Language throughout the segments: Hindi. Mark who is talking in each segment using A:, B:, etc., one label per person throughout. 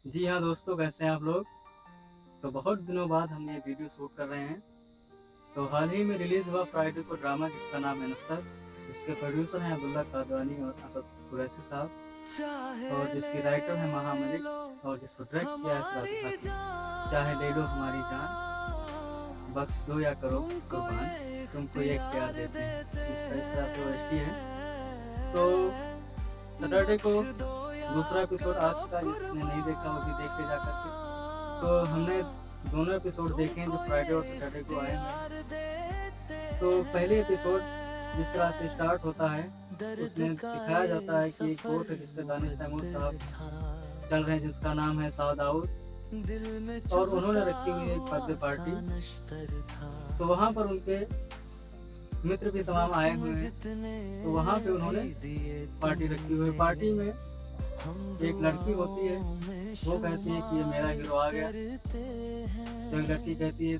A: जी हाँ दोस्तों, कैसे हैं आप लोग। तो बहुत दिनों बाद हम ये वीडियो शूट कर रहे हैं। तो हाल ही में रिलीज़ हुआ फ्राइडे को ड्रामा जिसका नाम है नुसरत। इसके प्रोड्यूसर हैं अब्दुल्ला कादवानी और असद कुरैशी साहब, और जिसकी राइटर है महा मलिक और जिसको डायरेक्ट किया है सिराज फातिमा। चाहे ले लो हमारी जान, बख्श दो या करो कुर्बान, तुमको एक प्यार देते हैं। इस तरह से ओएसटी है। तो सैटरडे को दूसरा एपिसोड आ चुका है, जिसने नहीं देखा वो भी देख के जा करके। तो हमने दोनों एपिसोड देखे हैं जो फ्राइडे और सैटरडे को आए हैं। तो पहले एपिसोड जिस तरह से स्टार्ट होता है उसमें दिखाया जाता है कि एक बोट है जिस पे दानिश तैमूर साहब चल रहे हैं, जिसका नाम है साउथ दाऊद, और उन्होंने रखी हुई है एक बर्थडे पार्टी। तो वहाँ पर उनके मित्र भी तमाम आए हुए हैं। तो वहाँ पे उन्होंने पार्टी रखी हुई है। पार्टी में एक लड़की होती है, वो कहती है कि ये मेरा हीरो आ गया। तो एक लड़की कहती है,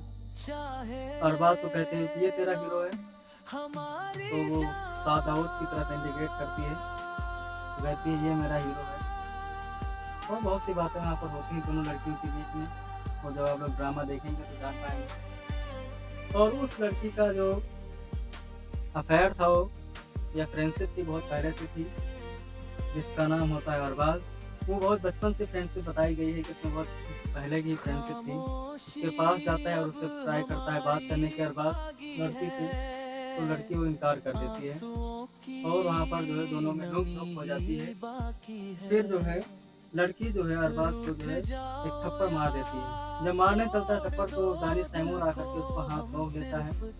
A: और बात तो कहते हैं कि ये तेरा हीरो है। तो वो साउथ दाऊद की तरफ इंडिकेट करती है, तो कहती है ये मेरा हीरो है। और बहुत सी बातें वहाँ पर होती हैं दोनों लड़कियों के बीच में, और जब आप लोग ड्रामा देखेंगे तो जान पाएंगे। और उस लड़की का जो अफेयर था वो या फ्रेंडशिप थी बहुत पहले से थी, जिसका नाम होता है अरबाज। वो बहुत बचपन से फ्रेंडशिप बताई गई है कि उसमें बहुत पहले की फ्रेंडशिप थी। उसके पास जाता है और उससे ट्राई करता है बात करने के अरबाज लड़की से, तो लड़की वो इनकार कर देती है और वहाँ पर जो है दोनों में नोक झोंक हो जाती है। फिर जो है लड़की जो है अरबाज को जो है एक थप्पड़ मार देती है। जब मारने चलता है थप्पड़ तो दानिश तैमूर आकर के उसको हाथ रोक देता है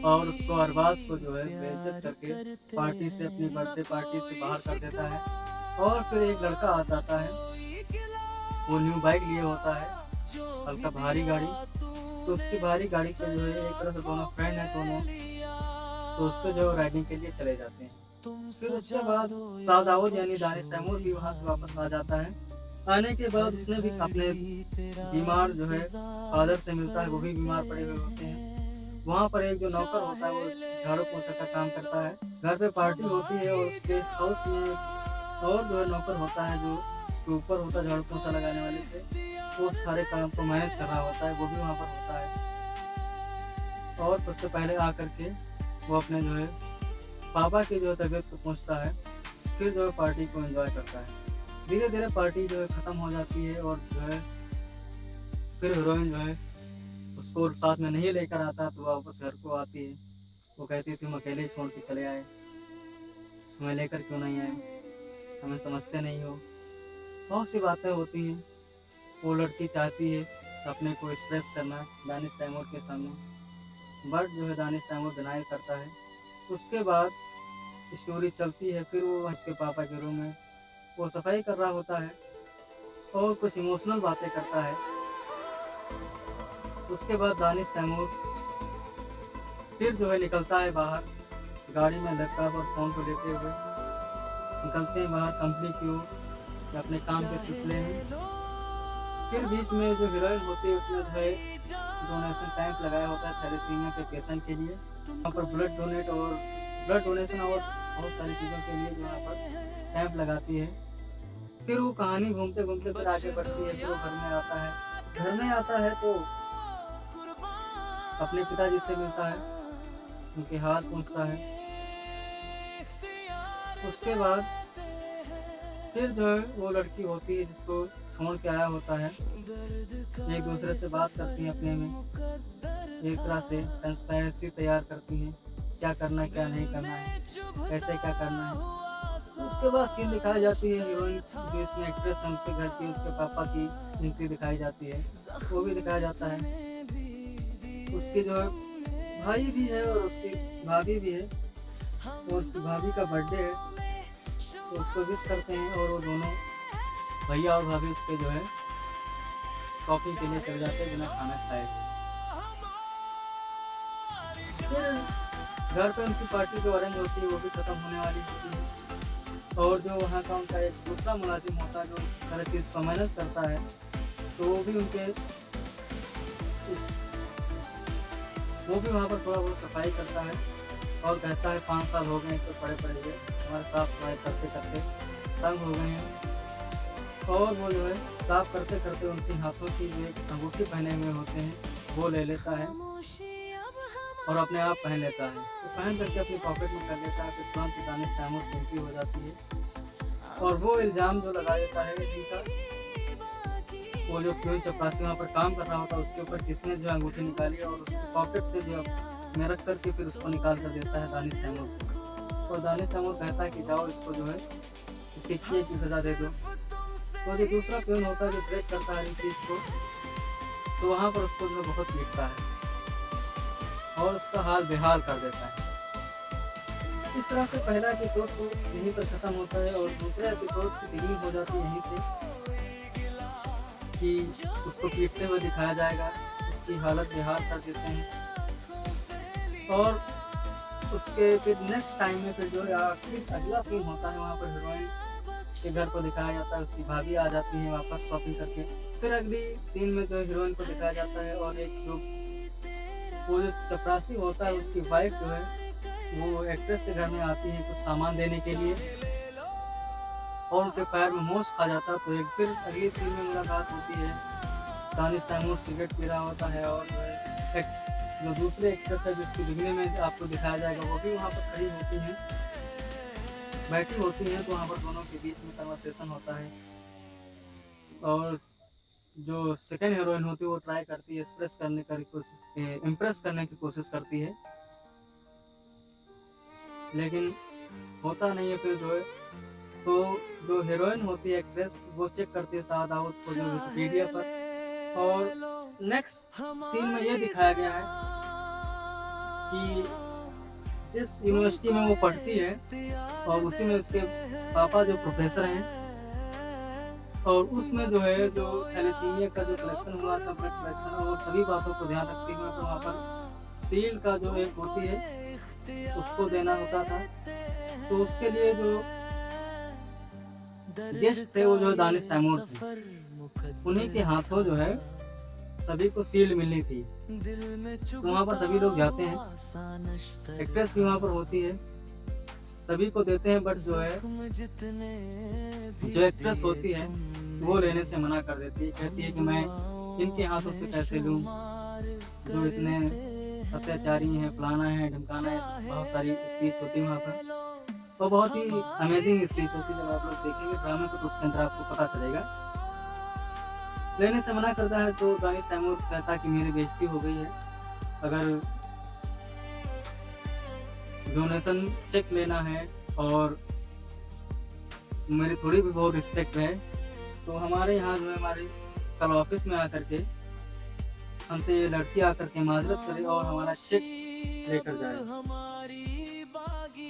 A: और उसको अरबाज को जो है बेइज्जत करके पार्टी से, अपनी बर्थडे पार्टी से बाहर कर देता है। और फिर एक लड़का आ जाता है, वो न्यू बाइक लिए होता है, हल्का भारी गाड़ी। तो उसकी भारी गाड़ी पे जो है एक तरह से दोनों फ्रेंड हैं दोनों, तो उसको जो राइडिंग के लिए चले जाते हैं। फिर उसके बाद सादाऊद यानी दानिश तैमूर भी वहाँ से वापस आ जाता है। आने के बाद उसने भी अपने बीमार जो है फादर से मिलता है, वो भी बीमार पड़े हुए होते हैं। वहाँ पर एक जो नौकर होता है वो झाड़ू पोछा का काम करता है। घर पे पार्टी होती है और उसके हाउस में और जो है नौकर होता है जो उसके ऊपर होता है झाड़ू पोछा लगाने वाले से, वो सारे काम को मैनेज कर रहा होता है, वो भी वहाँ पर होता है। और सबसे पहले आकर के वो अपने जो है पापा की जो है तबीयत को पूछता है। फिर जो है पार्टी को एंजॉय करता है। धीरे धीरे पार्टी जो है ख़त्म हो जाती है और जो है फिर हीरोइन जो है उसको साथ में नहीं लेकर आता, तो वापस घर को आती है। वो कहती थी हम अकेले ही छोड़ के चले आए, हमें लेकर क्यों नहीं आए, हमें समझते नहीं हो। बहुत सी बातें होती हैं। वो लड़की चाहती है अपने को एक्सप्रेस करना दानिश तैमूर के सामने, बट जो है दानिश तैमूर डिनाई करता है। उसके बाद स्टोरी चलती है। फिर वो उसके पापा के रूम में वो सफाई कर रहा होता है और कुछ इमोशनल बातें करता है। उसके बाद दानिश तैमूर फिर जो है निकलता है बाहर, गाड़ी में लैपटॉप और फ़ोन को लेते हुए निकलते हैं बाहर कंपनी की ओर या अपने काम के सिलसिले में। फिर बीच में जो हीरोइन होती है उसने जो है डोनेशन कैंप लगाया होता है थैलेसीमिया के पेशेंट के लिए। वहाँ पर ब्लड डोनेशन और बहुत सारी चीज़ों के लिए जो यहाँ पर कैंप लगाती है। फिर वो कहानी घूमते घूमते फिर आगे बढ़ती है। फिर वो घर में आता है। घर में आता है तो अपने पिताजी से मिलता है, उनके हाथ पहुँचता है। उसके बाद फिर जो है वो लड़की होती है जिसको छोड़ के आया होता है, एक दूसरे से बात करती हैं अपने में, एक तरह से ट्रांसपेरेंसी तैयार करती हैं, क्या करना है क्या नहीं करना है, कैसे क्या करना है। उसके बाद सीन दिखाई जाती है हीरोइन जो इसमें एक्ट्रेस है उनके घर की, उसके पापा की एंट्री दिखाई जाती है, वो भी दिखाया जाता है। उसके जो है भाई भी है और उसकी भाभी भी है, और उसकी भाभी का बर्थडे है तो उसको विश करते हैं और वो दोनों भैया और भाभी उसके जो है शॉपिंग के लिए चले जाते हैं बिना खाना खाए। फिर घर पे उनकी पार्टी जो अरेंज होती है वो भी ख़त्म होने वाली होती है, और जो वहाँ का उनका एक दूसरा मुलाजिम होता है जो हर चीज़ को मैनेज करता है, तो वो भी उनके वो भी वहाँ पर थोड़ा बहुत सफाई करता है और कहता है 5 साल हो गए तो पड़े पड़े हुए हमारे साथ सफाई करते करते तंग हो गए हैं, और वो जो है साफ करते करते उनके हाथों की जो एक अंगूठी पहने हुए होते हैं वो ले लेता है और अपने आप पहन लेता है। तो पहन करके अपनी पॉकेट में कर लेता है। फिर तुरंत दानिश तैमूर की एंट्री हो जाती है और वो इल्ज़ाम जो लगा देता है जिनका वो जो प्यून चपरासी वहाँ पर काम कर रहा होता है उसके ऊपर किसी ने जो अंगूठी निकाली और उसके पॉकेट से जो में रख करके फिर उसको निकाल कर देता है दानिश तैमूर को। और दानिश तैमूर कहता है कि जाओ इसको जो है इसकी किए की सज़ा दे दो। तो जो दूसरा प्यून होता है जो ब्रेक करता है इस चीज़ को, तो वहाँ पर उसको जो बहुत पीटता है और उसका हाल बेहाल कर देता है। इस तरह से पहला एपिसोड तो यहीं पर ख़त्म होता है और दूसरे एपिसोड की बिगिनिंग हो जाती है यहीं से कि उसको पीटते हुए दिखाया जाएगा, उसकी हालत बेहाल कर देते हैं। और उसके फिर नेक्स्ट टाइम में फिर जो आखिरी अगला सीन होता है वहाँ पर हीरोइन के घर को दिखाया जाता है, उसकी भाभी आ जाती है वापस शॉपिंग करके। फिर अगली सीन में जो हीरोइन को दिखाया जाता है और एक जो वो जो चपरासी होता है उसकी वाइफ जो है वो एक्ट्रेस के घर में आती है कुछ सामान देने के लिए और उनके पैर में मोच खा जाता है। तो एक फिर अगली सीन में मुलाकात होती है, दानिश तैमूर सिगरेट पी रहा होता है और जो दूसरे एक्ट्रेस है जिसकी बिगने में आपको दिखाया जाएगा वो भी वहाँ पर खड़ी होती हैं, बैठी होती हैं। तो वहाँ पर दोनों के बीच में कन्वर्सेशन होता है और जो सेकंड हीरोइन होती है वो ट्राई करती है इम्प्रेस करने की कोशिश करती है, लेकिन होता नहीं है। फिर जो है तो जो हीरोइन होती है एक्ट्रेस वो चेक करती है साद दाऊद को जो विकिपीडिया पर, और नेक्स्ट सीन में ये दिखाया गया है कि जिस यूनिवर्सिटी में वो पढ़ती है और उसी में उसके पापा जो प्रोफेसर हैं और उसमें जो है जो थैलेसीमिया का जो कलेक्शन हुआ था ब्लड कलेक्शन और सभी बातों को ध्यान रखते हुए तो वहाँ पर सील का जो एक होती है उसको देना होता था। तो उसके लिए जो गेस्ट थे वो जो दानिश तैमूर थे, उन्हीं के हाथों जो है सभी को सील मिलनी थी। तो वहाँ पर सभी लोग जाते हैं, एक्ट्रेस भी वहाँ पर होती है, सभी को देते हैं, बट जो है जो एक्ट्रेस होती है वो लेने से मना कर देती है, कहती है कि मैं इनके हाथों से कैसे लूँ जो इतने अत्याचारी हैं, फलाना है ढमकाना है। बहुत सारी स्पीच होती है वहाँ पर और बहुत ही अमेजिंग स्पीच होती है। जब आप लोग देखेंगे ड्रामे को तो उसके अंदर आपको पता चलेगा। लेने से मना करता है तो दानिश तैमूर कहता है कि मेरी बेइज्जती हो गई है, अगर डोनेशन चेक लेना है और मेरी थोड़ी भी बहुत रिस्पेक्ट है तो हमारे यहाँ जो है हमारे कल ऑफिस में आकर के हमसे ये लड़की आकर के माजरत करे और हमारा चेक लेकर जाए।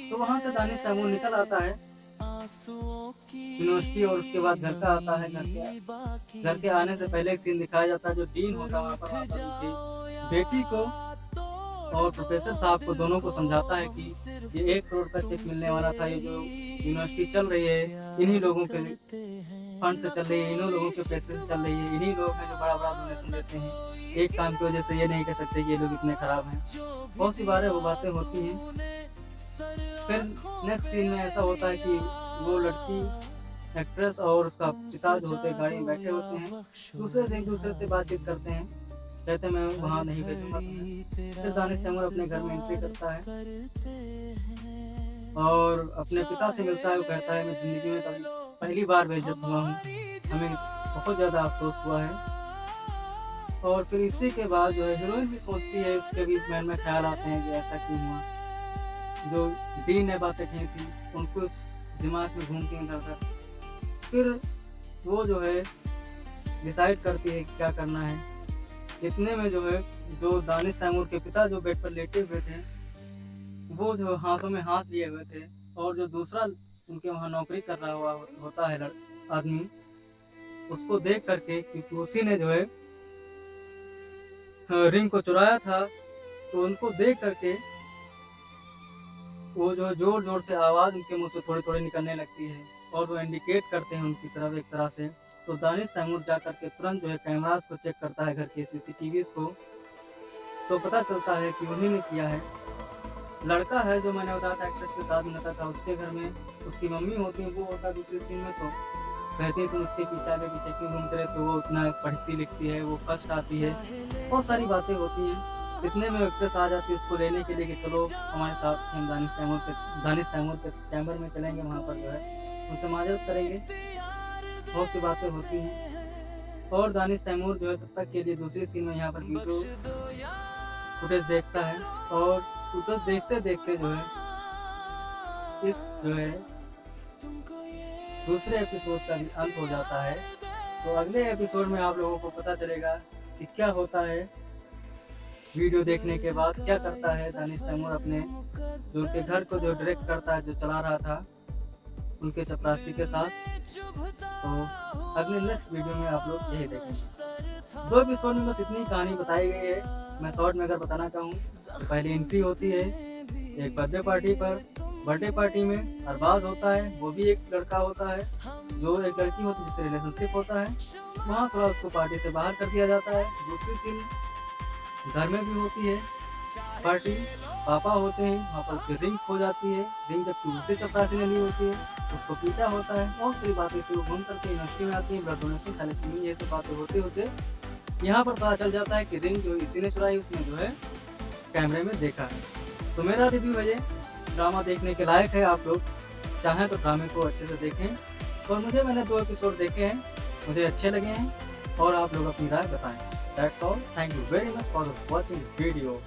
A: तो वहाँ से दानिश तैमूर निकल आता है यूनिवर्सिटी और उसके बाद घर का आता है। घर के आने से पहले एक सीन दिखाया जाता है जो डीन होता है वहाँ पर उनकी बेटी को और प्रोफेसर साहब को दोनों को समझाता है कि ये 1 करोड़ का चेक मिलने वाला था, ये जो यूनिवर्सिटी चल रही है इन्हीं लोगों के फंड से चल रही है, इन्हीं लोगों के पैसे से चल रही है, इन्हीं लोग हैं जो बड़ा बड़ा डोनेशन देते हैं। एक काम की वजह से ये नहीं कह सकते कि ये लोग इतने खराब हैं। बहुत सी बारें वो बातें होती हैं। फिर नेक्स्ट सीन में ऐसा होता है कि वो लड़की एक्ट्रेस और उसका पिता जो होते हैं गाड़ी में बैठे होते हैं, एक दूसरे से बातचीत करते हैं, कहते मैं वहाँ नहीं भेजूंगा तुम्हें। फिर दानिश तैमूर अपने घर में एंट्री करता है और अपने पिता से मिलता है। वो कहता है मैं ज़िंदगी में कभी पहली बार बेइज्जत हुआ हूँ, हमें बहुत ज़्यादा अफसोस हुआ है। और फिर इसी के बाद जो है हीरोइन भी सोचती है, उसके भी मन में ख्याल आते हैं कि ऐसा क्यों हुआ। जो डीन ने बातें कही थी उनको दिमाग में घूमती हैं इधर। फिर वो जो है डिसाइड करती है कि क्या करना है। इतने में जो है जो दानिश तैमूर के पिता जो बेड पर लेटे हुए थे वो जो हाथों में हाथ लिए हुए थे और जो दूसरा उनके वहाँ नौकरी कर रहा हुआ होता है आदमी, उसको देख करके क्योंकि उसी ने जो है रिंग को चुराया था, तो उनको देख करके वो जो जोर जोर से आवाज़ उनके मुंह से थोड़ी थोड़ी निकलने लगती है और वो इंडिकेट करते हैं उनकी तरफ एक तरह से। तो दानिश तैमूर जा करके तुरंत जो है कैमरास को चेक करता है, घर के CCTVs को, तो पता चलता है कि उन्हीं ने किया है। लड़का है जो मैंने बताया था एक्ट्रेस के साथ मिलता था, उसके घर में उसकी मम्मी होती है, वो होता है दूसरे सीन में। तो कहती है तुम उसके पीछे क्यों घूमते रहे, तो वो इतना पढ़ती लिखती है, वो फर्स्ट आती है, बहुत सारी बातें होती हैं। इतने में एक्ट्रेस आ जाती है उसको लेने के लिए कि चलो हमारे साथ हम दानिश तैमूर के चैम्बर में चलेंगे, वहाँ पर जो है उनसे माजरत करेंगे। बहुत सी बातें होती हैं और दानिश तैमूर जो है तब तक के लिए दूसरी सीन में यहाँ पर वीडियो फुटेज देखता है और फुटेज देखते देखते जो है इस जो है दूसरे एपिसोड का भी अंत हो जाता है। तो अगले एपिसोड में आप लोगों को पता चलेगा कि क्या होता है। वीडियो देखने के बाद क्या करता है दानिश तैमूर अपने जो उनके घर को जो डायरेक्ट करता है, जो चला रहा था उनके चपरासी के साथ। तो अगले नेक्स्ट वीडियो में आप लोग यही देखेंगे। 2 एपिसोड में बस इतनी कहानी बताई गई है। मैं शॉर्ट में अगर बताना चाहूँ तो पहली एंट्री होती है एक बर्थडे पार्टी पर। बर्थडे पार्टी में अरबाज होता है, वो भी एक लड़का होता है जो एक लड़की होती है जिससे रिलेशनशिप होता है। वहाँ थोड़ा उसको पार्टी से बाहर कर दिया जाता है। दूसरी सीन घर में भी होती है पार्टी, पापा होते हैं, वहाँ पर उसकी रिंग खो जाती है। रिंग जब दूसरे चपरासी ने ली होती है उसको पीटा होता है। बहुत सारी बातें से वो घूम करके यूनिवर्सिटी में आती है, ब्लड डोनेशन, थैलेसीमिया, ये सब बातें होते होते यहाँ पर पता चल जाता है कि रिंग जो इसी ने चुराई, उसने जो है कैमरे में देखा है। तो मेरा रिव्यू है ये ड्रामा देखने के लायक है। आप लोग चाहें तो ड्रामे को अच्छे से देखें और मैंने 2 एपिसोड देखे हैं, मुझे अच्छे लगे हैं और आप लोग अपनी राय बताएं। That's all, thank you very much for watching video.